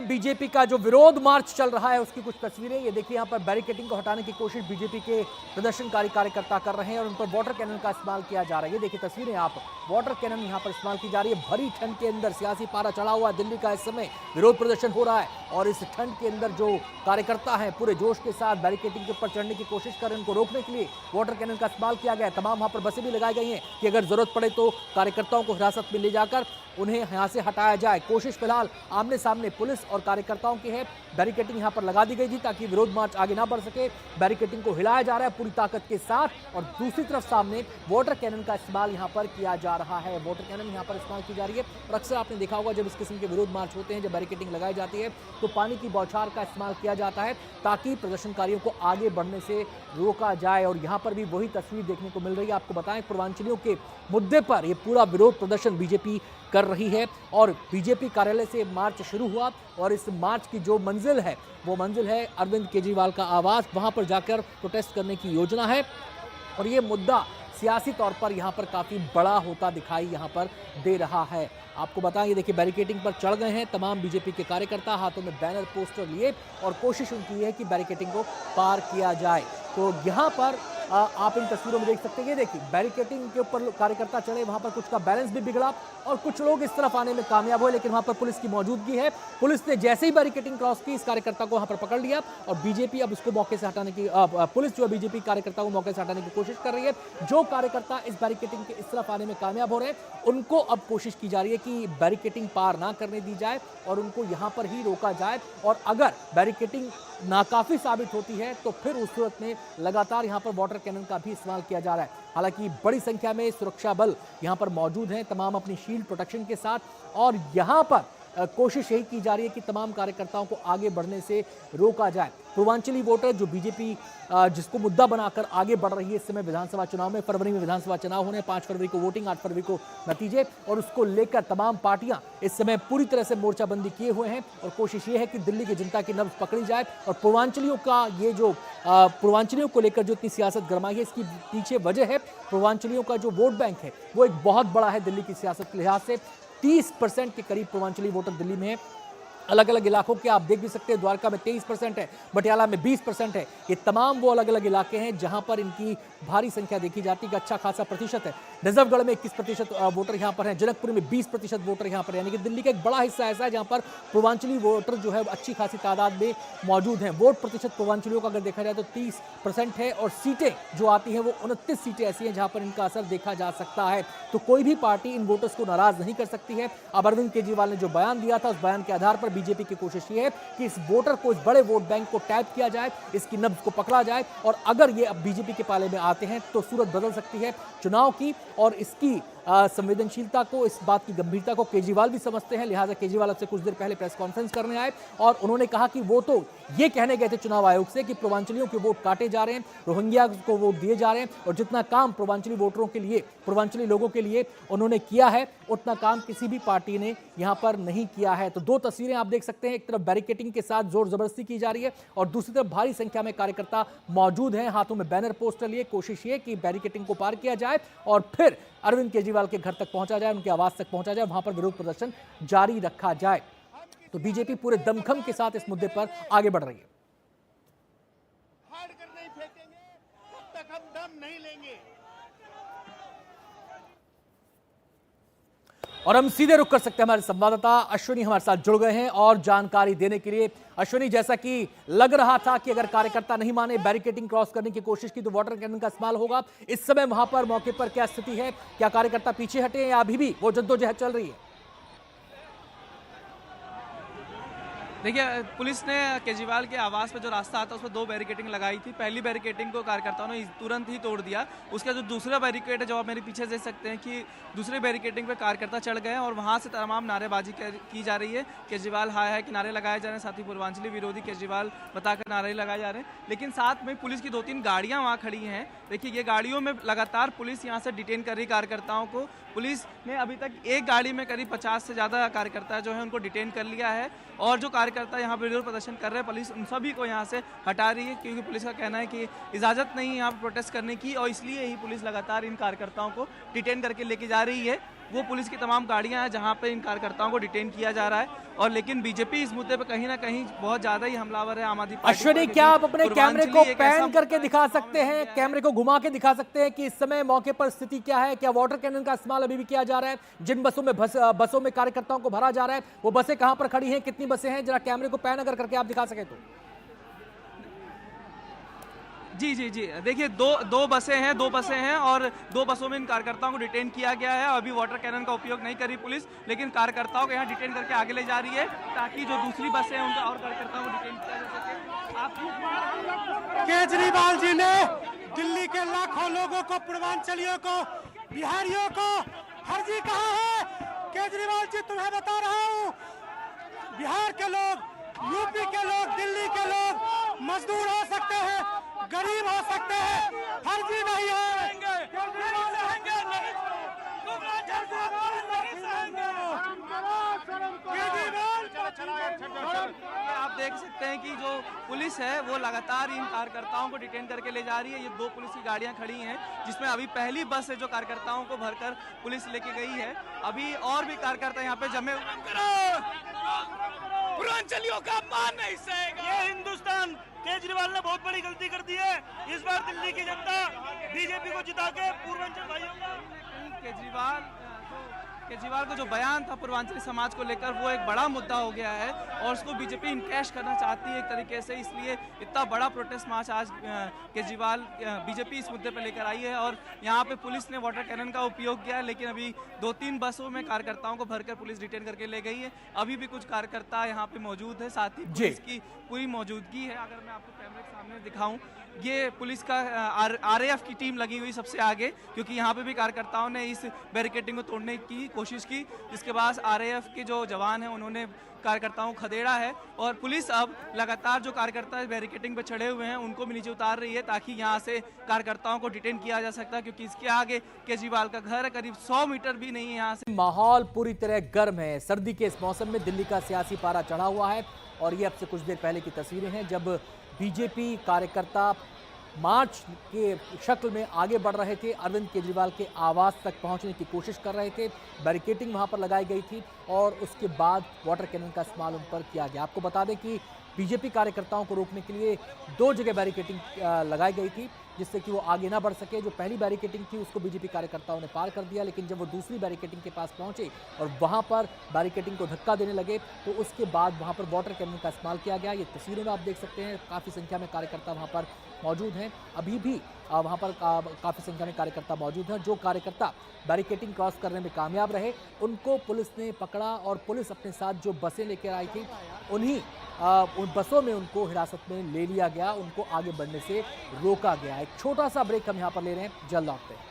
BJP का जो विरोध मार्च चल रहा है उसकी कुछ तस्वीरें। ये देखिए, यहाँ पर बैरिकेडिंग को हटाने की कोशिश बीजेपी के प्रदर्शनकारी कार्यकर्ता कर रहे हैं और उन पर वाटर कैनन का इस्तेमाल किया जा रहा है। ये देखिए तस्वीरें, आप वाटर कैनन यहाँ पर इस्तेमाल की जा रही है। भरी ठंड के अंदर सियासी पारा चढ़ा हुआ दिल्ली का इस समय विरोध प्रदर्शन हो रहा है और इस ठंड के अंदर जो कार्यकर्ता हैं पूरे जोश के साथ बैरिकेडिंग के ऊपर चढ़ने की कोशिश कर रहे हैं। उनको रोकने के लिए वाटर कैनन का इस्तेमाल किया गया है। तमाम वहां पर बसें भी लगाई गई हैं कि अगर जरूरत पड़े तो कार्यकर्ताओं को हिरासत में ले जाकर उन्हें यहां से हटाया जाए। कोशिश फिलहाल आमने सामने पुलिस और कार्यकर्ताओं की है। बैरिकेडिंग यहां पर लगा दी गई थी ताकि विरोध मार्च आगे ना बढ़ सके। बैरिकेडिंग को हिलाया जा रहा है पूरी ताकत के साथ और दूसरी तरफ सामने वाटर कैनन का इस्तेमाल यहां पर किया जा रहा है। वाटर कैनन यहां पर इस्तेमाल की जा रही है और अक्सर आपने देखा होगा जब इस किस्म के विरोध मार्च होते हैं, जब बैरिकेडिंग लगाई जाती है तो पानी की बौछार का इस्तेमाल किया जाता है ताकि प्रदर्शनकारियों को आगे बढ़ने से रोका जाए। और यहां पर भी वही तस्वीर देखने को मिल रही है। आपको बताएं, पूर्वांचलियों के मुद्दे पर यह पूरा विरोध प्रदर्शन बीजेपी कर रही है और बीजेपी कार्यालय से मार्च शुरू हुआ और इस मार्च की जो मंजिल है वो मंजिल है अरविंद केजरीवाल का आवास। वहां पर जाकर प्रोटेस्ट करने की योजना है और ये मुद्दा सियासी तौर पर यहाँ पर काफ़ी बड़ा होता दिखाई यहाँ पर दे रहा है। आपको बताएं, ये देखिए बैरिकेडिंग पर चढ़ गए हैं तमाम बीजेपी के कार्यकर्ता, हाथों में बैनर पोस्टर लिए और कोशिश उनकी है कि बैरिकेडिंग को पार किया जाए। तो यहाँ पर आप इन तस्वीरों में देख सकते हैं, ये देखिए बैरिकेडिंग के ऊपर कार्यकर्ता चढ़े, वहां पर कुछ का बैलेंस भी बिगड़ा और कुछ लोग इस तरफ आने में कामयाब हुए, लेकिन वहां पर पुलिस की मौजूदगी है। पुलिस ने जैसे ही बैरिकेडिंग क्रॉस की, इस कार्यकर्ता को वहां पर पकड़ लिया और बीजेपी अब उसको मौके से हटाने की पुलिस जो है बीजेपी कार्यकर्ता को मौके से हटाने की कोशिश कर रही है। जो कार्यकर्ता इस बैरिकेडिंग के इस तरफ आने में कामयाब हो रहे हैं उनको अब कोशिश की जा रही है कि बैरिकेडिंग पार ना करने दी जाए और उनको यहां पर ही रोका जाए और अगर बैरिकेडिंग नाकाफी साबित होती है तो फिर उस सूरत में लगातार यहां पर वाटर कैनन का भी इस्तेमाल किया जा रहा है। हालांकि बड़ी संख्या में सुरक्षा बल यहां पर मौजूद हैं, तमाम अपनी शील्ड प्रोटेक्शन के साथ और यहां पर कोशिश यही की जा रही है कि तमाम कार्यकर्ताओं को आगे बढ़ने से रोका जाए। पूर्वांचली वोटर जो बीजेपी जिसको मुद्दा बनाकर आगे बढ़ रही है इस समय विधानसभा चुनाव में, फरवरी में विधानसभा चुनाव होने, 5 फरवरी को वोटिंग, 8 फरवरी को नतीजे और उसको लेकर तमाम पार्टियां इस समय पूरी तरह से मोर्चाबंदी किए हुए हैं और कोशिश ये है कि दिल्ली की जनता की नब्ज पकड़ी जाए और पूर्वांचलियों का ये जो पूर्वांचलियों को लेकर जो इतनी सियासत गरमाई है इसकी पीछे वजह है पूर्वांचलियों का जो वोट बैंक है वो एक बहुत बड़ा है दिल्ली की सियासत के लिहाज से। 30% के करीब पूर्वांचली वोटर दिल्ली में है। अलग अलग इलाकों के आप देख भी सकते हैं, द्वारका में 23% है, बटियाला में 20% है। ये तमाम वो अलग अलग इलाके हैं जहां पर इनकी भारी संख्या देखी जाती है, अच्छा खासा प्रतिशत है। नजफगढ़ में 21% वोटर यहां पर हैं, जनकपुर में 20% वोटर यहां पर, यानी कि दिल्ली का एक बड़ा हिस्सा ऐसा है जहां पर पूर्वांचली वोटर जो है अच्छी खासी तादाद में मौजूद हैं। वोट प्रतिशत पूर्वांचलियों का अगर देखा जाए तो 30% है और सीटें जो आती हैं वो 29 सीटें ऐसी हैं जहां पर इनका असर देखा जा सकता है। तो कोई भी पार्टी इन वोटर्स को नाराज नहीं कर सकती है। अब अरविंद केजरीवाल ने जो बयान दिया था उस बयान के आधार पर बीजेपी की कोशिश ये है कि इस वोटर को, इस बड़े वोट बैंक को टैप किया जाए, इसकी नब्ज को पकड़ा जाए और अगर ये अब बीजेपी के पाले में आते हैं तो सूरत बदल सकती है चुनाव की। और इसकी संवेदनशीलता को, इस बात की गंभीरता को केजरीवाल भी समझते हैं। लिहाजा केजरीवाल से कुछ देर पहले प्रेस कॉन्फ्रेंस करने आए और उन्होंने कहा कि वो तो ये कहने गए थे चुनाव आयोग से कि पूर्वांचलियों के वोट काटे जा रहे हैं, रोहिंग्या को वोट दिए जा रहे हैं और जितना काम पूर्वांचली वोटरों के लिए, पूर्वांचली लोगों के लिए उन्होंने किया है उतना काम किसी भी पार्टी ने यहां पर नहीं किया है। तो दो तस्वीरें आप देख सकते हैं, एक तरफ बैरिकेडिंग के साथ जोर जबरदस्ती की जा रही है और दूसरी तरफ भारी संख्या में कार्यकर्ता मौजूद हैं, हाथों में बैनर पोस्टर लिए। कोशिश ये कि बैरिकेडिंग को पार किया जाए और फिर अरविंद केजरीवाल के घर तक पहुंचा जाए, उनके आवास तक पहुंचा जाए, वहां पर विरोध प्रदर्शन जारी रखा जाए। तो बीजेपी पूरे दमखम के साथ इस मुद्दे पर आगे बढ़ रही है। हार कर नहीं फेंकेंगे तब तक हम दम नहीं लेंगे। और हम सीधे रुक कर सकते हैं, हमारे संवाददाता अश्विनी हमारे साथ जुड़ गए हैं और जानकारी देने के लिए। अश्विनी, जैसा कि लग रहा था कि अगर कार्यकर्ता नहीं माने, बैरिकेडिंग क्रॉस करने की कोशिश की तो वाटर कैनन का इस्तेमाल होगा, इस समय वहां पर मौके पर क्या स्थिति है? क्या कार्यकर्ता पीछे हटे या अभी भी वो जद्दोजहद चल रही है? देखिए, पुलिस ने केजरीवाल के आवास पे जो रास्ता आता है उस पर 2 बैरिकेडिंग लगाई थी। पहली बैरिकेडिंग को कार्यकर्ताओं ने तुरंत ही तोड़ दिया। उसका जो दूसरा बैरिकेड है, जो आप मेरे पीछे देख सकते हैं कि दूसरे बैरिकेडिंग पे कार्यकर्ता चढ़ गए हैं और वहां से तमाम नारेबाजी की जा रही है। केजरीवाल हाय हाय के नारे लगाए जा रहे हैं, साथ ही पूर्वांचली विरोधी केजरीवाल बताकर नारे लगाए जा रहे हैं। लेकिन साथ में पुलिस की 2-3 गाड़ियाँ वहाँ खड़ी हैं। देखिए, ये गाड़ियों में लगातार पुलिस यहाँ से डिटेन कर रही कार्यकर्ताओं को। पुलिस ने अभी तक एक गाड़ी में करीब 50 से ज़्यादा कार्यकर्ता जो है उनको डिटेन कर लिया है और जो कार्यकर्ता यहाँ पर विरोध प्रदर्शन कर रहे हैं, पुलिस उन सभी को यहाँ से हटा रही है क्योंकि पुलिस का कहना है कि इजाज़त नहीं है यहाँ पर प्रोटेस्ट करने की और इसलिए ही पुलिस लगातार इन कार्यकर्ताओं को डिटेन करके लेके जा रही है। वो पुलिस की तमाम गाड़ियां हैं जहां पे इन कार्यकर्ताओं को डिटेन किया जा रहा है। और लेकिन बीजेपी इस मुद्दे पे कहीं ना कहीं बहुत ज्यादा ही हमलावर है आम आदमी पार्टी अश्विनी, पर, क्या आप अपने क्योंकि कैमरे को पूर्वांचली एक पैन ऐसा करके दिखा सकते हैं, कैमरे को घुमा के दिखा सकते हैं कि इस समय मौके पर स्थिति क्या है? क्या वाटर कैनन का इस्तेमाल अभी भी किया जा रहा है? जिन बसों में कार्यकर्ताओं को भरा जा रहा है, वो बसें कहां पर खड़ी हैं, कितनी बसें हैं? जरा कैमरे को पैन अगर करके आप दिखा सके तो। जी जी जी, देखिए दो बसें हैं और 2 बसों में इन कार्यकर्ताओं को डिटेन किया गया है। अभी वाटर कैनन का उपयोग नहीं कर रही पुलिस, लेकिन कार्यकर्ताओं को यहाँ डिटेन करके आगे ले जा रही है ताकि जो दूसरी बसें हैं उनका और कार्यकर्ताओं को डिटेन किया जा सके। केजरीवाल जी ने दिल्ली के लाखों लोगों को, पूर्वांचलियों को, बिहारियों को फर्जी कहा है। केजरीवाल जी, तुम्हें बता रहा हूँ, बिहार के लोग, यूपी के लोग, दिल्ली के लोग मजदूर हो सकते हैं, गरीब हो सकते हैं, फर्जी नहीं है। आप देख सकते हैं कि जो पुलिस है वो लगातार इन कार्यकर्ताओं को डिटेन करके ले जा रही है। ये 2 पुलिस की गाड़ियां खड़ी हैं जिसमें अभी पहली बस है जो कार्यकर्ताओं को भरकर पुलिस लेके गई है। अभी और भी कार्यकर्ता यहाँ पे जमे पूर्वांचलियों का अपमान नहीं सहेगा। ये हिंदुस्तान, केजरीवाल ने बहुत बड़ी गलती कर दी है। इस बार दिल्ली की जनता बीजेपी को जिता के पूर्वांचल भाइयों का केजरीवाल का जो बयान था पूर्वांचली समाज को लेकर वो एक बड़ा मुद्दा हो गया है और उसको बीजेपी इनकैश करना चाहती है एक तरीके से, इसलिए इतना बड़ा प्रोटेस्ट मार्च आज केजरीवाल बीजेपी इस मुद्दे पर लेकर आई है। और यहाँ पे पुलिस ने वाटर कैनन का उपयोग किया है, लेकिन अभी 2-3 बसों में कार्यकर्ताओं को भरकर पुलिस डिटेन करके ले गई है। अभी भी कुछ कार्यकर्ता यहाँ पे मौजूद है, साथ ही पुलिस की पूरी मौजूदगी है। अगर मैं आपको कैमरे के सामने दिखाऊं, ये पुलिस का आरएएफ की टीम लगी हुई सबसे आगे, क्योंकि यहाँ पे भी कार्यकर्ताओं ने इस बैरिकेडिंग को तोड़ने की कोशिश की, जिसके बाद आरएएफ के जो जवान हैं उन्होंने कार्यकर्ताओं को खदेड़ा है। और पुलिस अब लगातार जो कार्यकर्ता बैरिकेडिंग पे चढ़े हुए हैं उनको भी नीचे उतार रही है ताकि यहाँ से कार्यकर्ताओं को डिटेन किया जा सकता है, क्योंकि इसके आगे केजरीवाल का घर है, करीब 100 मीटर भी नहीं है यहाँ से। माहौल पूरी तरह गर्म है। सर्दी के इस मौसम में दिल्ली का सियासी पारा चढ़ा हुआ है और ये अब से कुछ देर पहले की तस्वीरें हैं जब बीजेपी कार्यकर्ता मार्च के शक्ल में आगे बढ़ रहे थे, अरविंद केजरीवाल के आवास तक पहुंचने की कोशिश कर रहे थे। बैरिकेडिंग वहां पर लगाई गई थी और उसके बाद वाटर कैनन का इस्तेमाल उन पर किया गया। आपको बता दें कि बीजेपी कार्यकर्ताओं को रोकने के लिए 2 जगह बैरिकेडिंग लगाई गई थी जिससे कि वो आगे ना बढ़ सके। जो पहली बैरिकेडिंग थी उसको बीजेपी कार्यकर्ताओं ने पार कर दिया, लेकिन जब वो दूसरी बैरिकेडिंग के पास पहुंचे और वहां पर बैरिकेडिंग को धक्का देने लगे तो उसके बाद वहां पर वाटर कैनन का इस्तेमाल किया गया। ये तस्वीरों में आप देख सकते हैं, काफ़ी संख्या में कार्यकर्ता वहां पर मौजूद हैं। अभी भी वहां पर काफ़ी संख्या में कार्यकर्ता मौजूद हैं। जो कार्यकर्ता बैरिकेडिंग क्रॉस करने में कामयाब रहे उनको पुलिस ने पकड़ा और पुलिस अपने साथ जो बसें लेकर आई थी उन बसों में उनको हिरासत में ले लिया गया, उनको आगे बढ़ने से रोका गया। एक छोटा सा ब्रेक हम यहाँ पर ले रहे हैं, जल्द लौटते हैं।